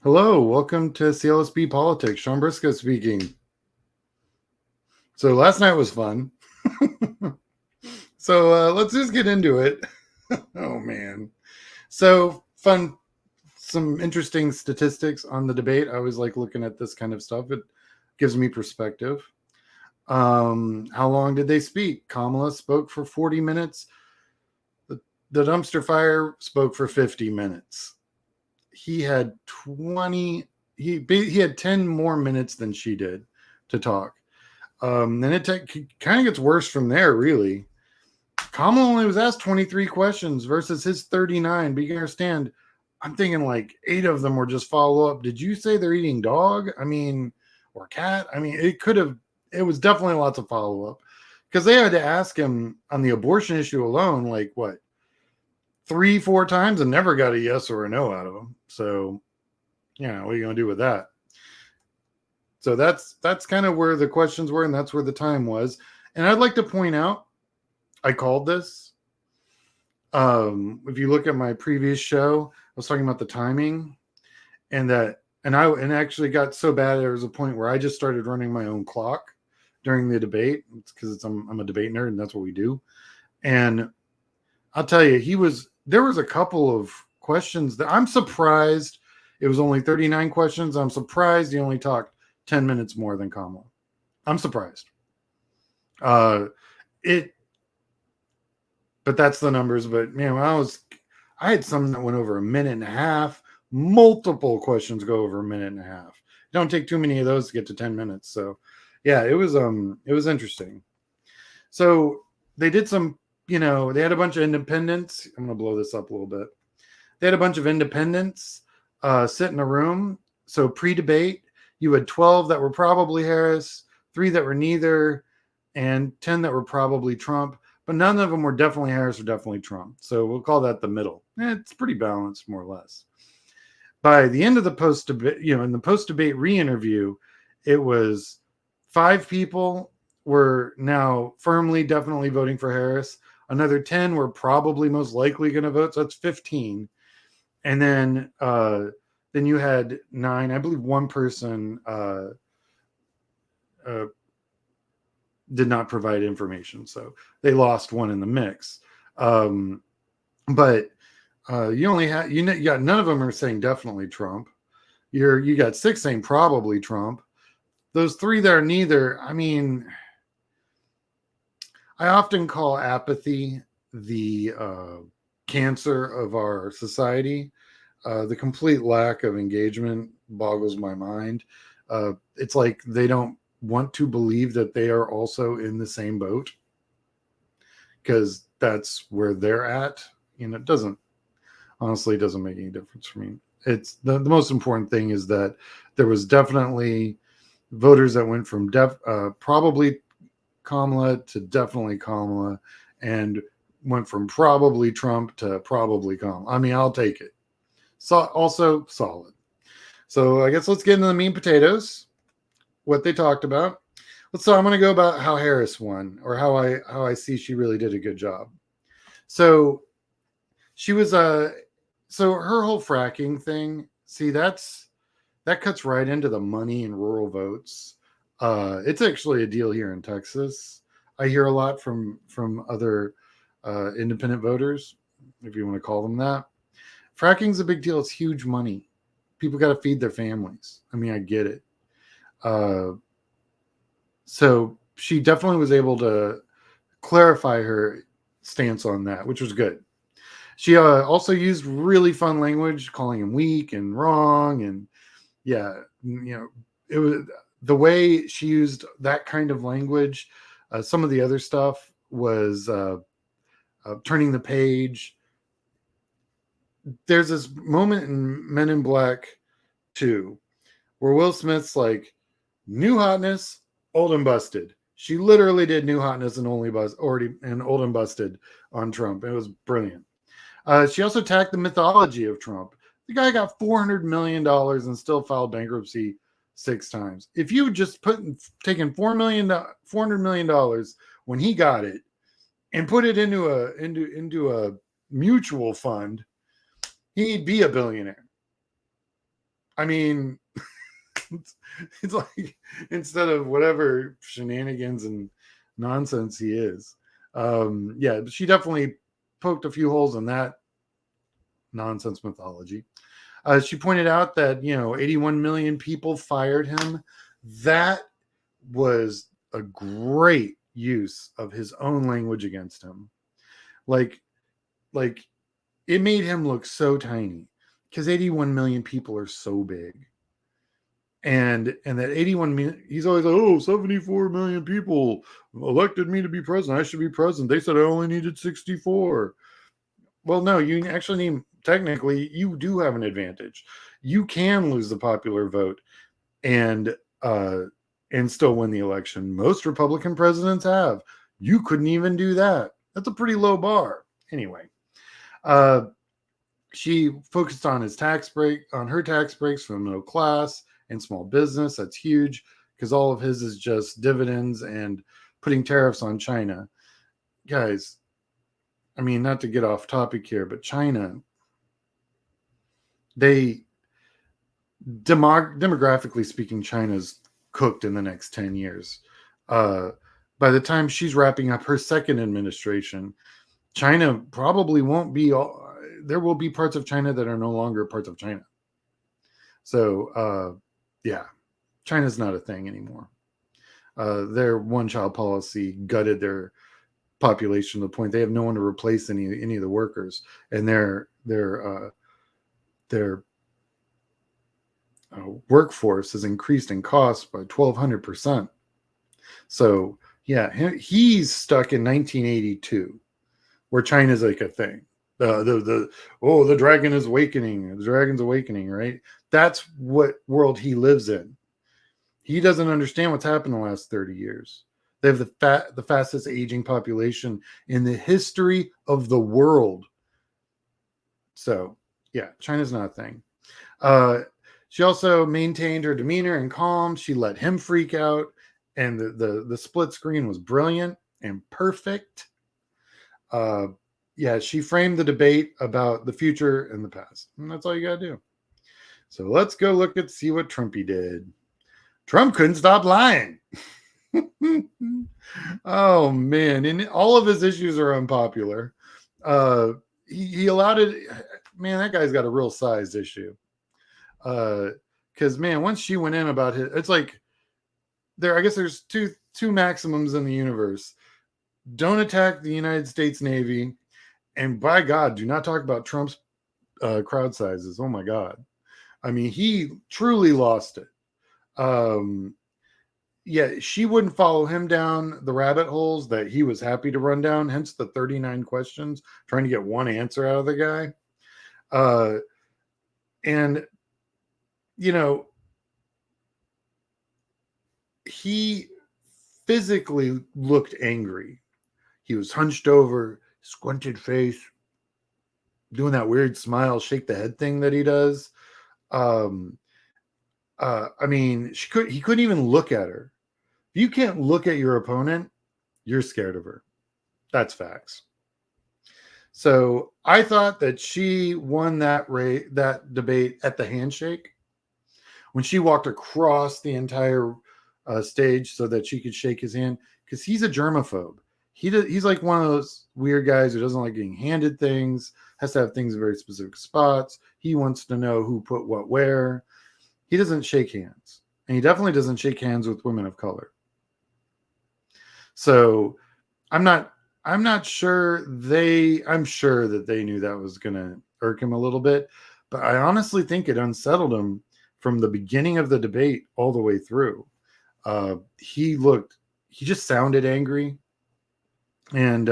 Hello, welcome to CLSB Politics. Sean Briscoe speaking. So last night was fun. So let's just get into it. Oh man. So fun, some interesting statistics on the debate. I always like looking at this kind of stuff. It gives me perspective. How long did they speak? Kamala spoke for 40 minutes. The dumpster fire spoke for 50 minutes. He had 20 he had 10 more minutes than she did to talk. Then it kind of gets worse from there, really. Kamala only was asked 23 questions versus his 39. But you can understand, I'm thinking like 8 of them were just follow up. Did you say they're eating dog? I mean, or cat? I mean, it was definitely lots of follow up because they had to ask him on the abortion issue alone, like what, 3, 4 times and never got a yes or a no out of him. So, what are you going to do with that? So that's kind of where the questions were, and that's where the time was. And I'd like to point out, I called this. If you look at my previous show, I was talking about the timing, and actually got so bad there was a point where I just started running my own clock during the debate. It's because I'm a debate nerd, and that's what we do. And I'll tell you, there was a couple of questions that I'm surprised it was only 39 questions. I'm surprised he only talked 10 minutes more than Kamala. I'm surprised. But that's the numbers. But I had some that went over a minute and a half. Multiple questions go over a minute and a half. Don't take too many of those to get to 10 minutes. So yeah, it was interesting. So they did some, they had a bunch of independents. I'm gonna blow this up a little bit. They had a bunch of independents sit in a room. So pre-debate, you had 12 that were probably Harris, 3 that were neither, and 10 that were probably Trump. But none of them were definitely Harris or definitely Trump. So we'll call that the middle. It's pretty balanced, more or less. By the end of the post-debate, in the post-debate re-interview, it was 5 people were now firmly, definitely voting for Harris. Another 10 were probably most likely going to vote. So that's 15. And then you had 9. I believe one person did not provide information, so they lost one in the mix. But you only had you got none of them are saying definitely Trump. You got 6 saying probably Trump. Those 3 that are neither. I mean, I often call apathy the cancer of our society. The complete lack of engagement boggles my mind. It's like they don't want to believe that they are also in the same boat because that's where they're at. It doesn't make any difference for me. It's the most important thing is that there was definitely voters that went from probably Kamala to definitely Kamala and went from probably Trump to probably Kamala. I mean, I'll take it. So also solid. So I guess let's get into the meat and potatoes, what they talked about. So I'm going to go about how Harris won, or how I see she really did a good job. So she was so her whole fracking thing. See, that cuts right into the money and rural votes. It's actually a deal here in Texas. I hear a lot from other independent voters, if you want to call them that. Fracking's a big deal. It's huge money. People got to feed their families. I mean, I get it. So she definitely was able to clarify her stance on that, which was good. She also used really fun language, calling him weak and wrong. And yeah, it was the way she used that kind of language. Some of the other stuff was turning the page. There's this moment in Men in Black 2 where Will Smith's like, new hotness, old and busted. She literally did new hotness and old and busted on Trump. It was brilliant. She also attacked the mythology of Trump. The guy got $400 million and still filed bankruptcy 6 times. If you just taken $400 million when he got it and put it into a mutual fund, he'd be a billionaire. I mean, it's like instead of whatever shenanigans and nonsense he is, yeah, she definitely poked a few holes in that nonsense mythology. She pointed out that 81 million people fired him. That was a great use of his own language against him. Like, like it made him look so tiny because 81 million people are so big. And that 81 million, he's always like, oh, 74 million people elected me to be president. I should be president. They said I only needed 64. Well, no, you actually need, technically, you do have an advantage. You can lose the popular vote and uh, and still win the election. Most Republican presidents have. You couldn't even do that. That's a pretty low bar. Anyway, uh, she focused on her tax breaks for the middle class and small business. That's huge because all of his is just dividends and putting tariffs on China. Guys, I mean, not to get off topic here, but China, they demographically speaking, China's cooked in the next 10 years. By the time she's wrapping up her second administration, China probably won't be there will be parts of China that are no longer parts of China. So, yeah, China's not a thing anymore. Their one-child policy gutted their population to the point they have no one to replace any of the workers, and their workforce has increased in cost by 1,200%. So yeah, he's stuck in 1982, where China's like a thing. The dragon is awakening. The dragon's awakening, right? That's what world he lives in. He doesn't understand what's happened in the last 30 years. They have the fastest aging population in the history of the world. So yeah, China's not a thing. She also maintained her demeanor and calm. She let him freak out, and the split screen was brilliant and perfect. Yeah, she framed the debate about the future and the past, and that's all you gotta do. So let's go see what Trumpy did. Trump couldn't stop lying. Oh man, and all of his issues are unpopular. He allowed it. Man, that guy's got a real size issue. Because man, once she went in about it's like I guess there's two maximums in the universe. Don't attack the United States Navy, and by God, do not talk about Trump's crowd sizes. Oh my God. I mean, he truly lost it. Yeah, she wouldn't follow him down the rabbit holes that he was happy to run down, hence the 39 questions, trying to get one answer out of the guy. And, he physically looked angry. He was hunched over, squinted face, doing that weird smile, shake the head thing that he does. I mean, he couldn't even look at her. If you can't look at your opponent, you're scared of her. That's facts. So I thought that she won that debate at the handshake when she walked across the entire stage so that she could shake his hand, because he's a germaphobe. He's like one of those weird guys who doesn't like getting handed things, has to have things in very specific spots. He wants to know who put what where. He doesn't shake hands, and he definitely doesn't shake hands with women of color. So I'm not sure I'm sure that they knew that was going to irk him a little bit, but I honestly think it unsettled him from the beginning of the debate all the way through. He just sounded angry and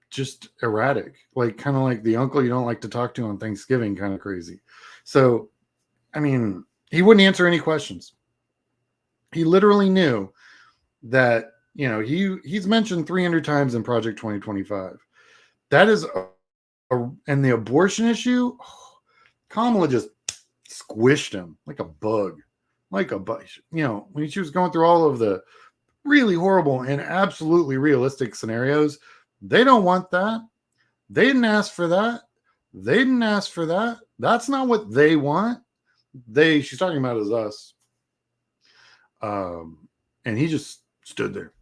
just erratic, like kind of like the uncle you don't like to talk to on Thanksgiving, kind of crazy. So, I mean, he wouldn't answer any questions. He literally knew that, he's mentioned 300 times in Project 2025. That is, and the abortion issue, Kamala just squished him like a bug. When she was going through all of the really horrible and absolutely realistic scenarios, they don't want that. They didn't ask for that. They didn't ask for that. That's not what they want. She's talking about is us. And he just stood there.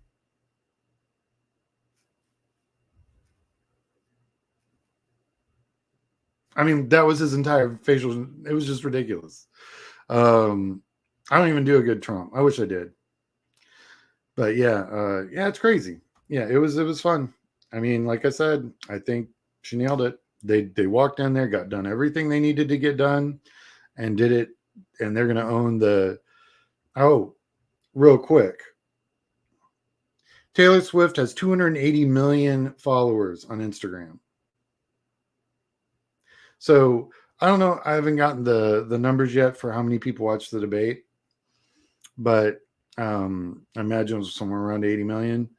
I mean, that was his entire facial. It was just ridiculous. I don't even do a good Trump. I wish I did. But yeah, it's crazy. Yeah, it was fun. I mean, like I said, I think she nailed it. They walked in there, got done everything they needed to get done, and did it. And they're gonna own the. Oh, real quick. Taylor Swift has 280 million followers on Instagram. So I don't know. I haven't gotten the numbers yet for how many people watch the debate, but I imagine it was somewhere around 80 million.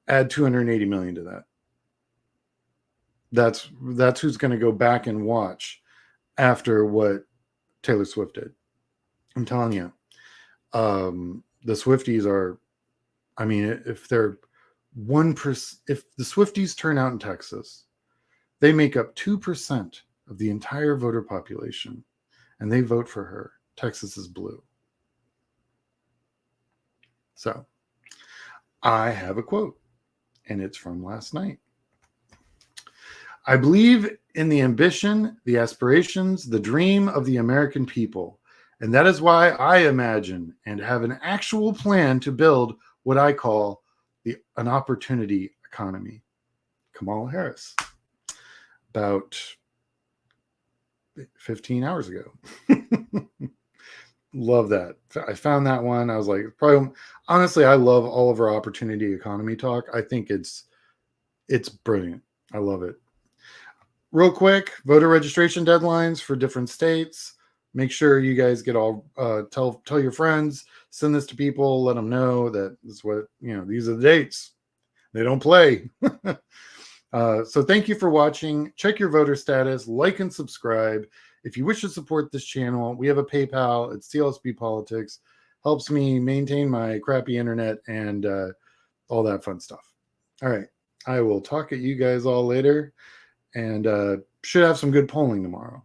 Add 280 million to that. That's who's going to go back and watch after what Taylor Swift did. I'm telling you, the Swifties are. I mean, if they're 1%, if the Swifties turn out in Texas, they make up 2% of the entire voter population, and they vote for her. Texas is blue. So I have a quote, and it's from last night. I believe in the ambition, the aspirations, the dream of the American people. And that is why I imagine and have an actual plan to build what I call an opportunity economy. Kamala Harris. About 15 hours ago. Love that. I found that one. I was like, probably honestly, I love all of our opportunity economy talk. I think it's brilliant. I love it. Real quick, voter registration deadlines for different states. Make sure you guys get all tell your friends, send this to people, let them know that this is what these are the dates. They don't play. So thank you for watching. Check your voter status, like and subscribe. If you wish to support this channel, we have a PayPal. It's CLSB Politics. Helps me maintain my crappy internet and all that fun stuff. All right. I will talk at you guys all later, and should have some good polling tomorrow.